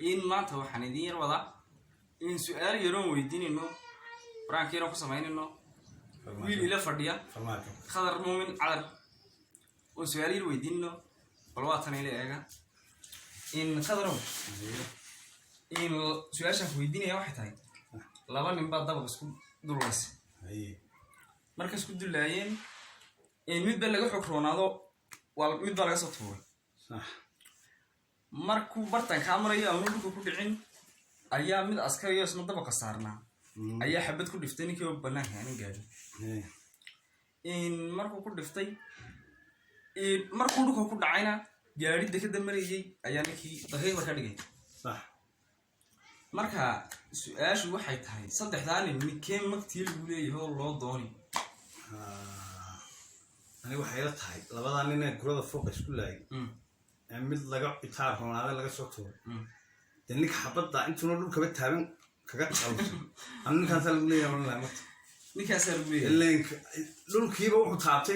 إن ما تو حندير وضع إن سؤال يروم ويدين إنه برانك يروم كسمين إنه ويل إلى فرديا خضر مؤمن على وسؤال يروم ويدين إنه بالوطن إلى إيجا إن خضرهم إن سؤال شاف ويدين يا واحد هاي لابد من بعد ضبط سكون دروس مركز كود اللاين إن مد بلغ حكرون هذا والمد بلغ صوته صح markuu bartan kaamarayo ama dhulka ku dhicin ayaa mid askari isna dabaq saarnaa ayaa xabad ku dhiftay ninkii oo banaanka aan gaadhin in markuu ku dhiftay markuu dhulka ku dhacayna gaari dekada marayay ayaa ninkii daqiiq ka dhigay sax marka su'aashu waxay tahay saddexdaan ninkeen magtii lagu leeyahay oo loo dooni ani waxay la tahay labadan nin ee gurada fooq isku laayay mid laga itaar hoonaada laga soo tuuro ninka xabadda intuu dhulka ba taaban kaga qalso ninkaas lagu leeyahay ninkaas lagu leeyahay dhulkiiba wuxuu taabtay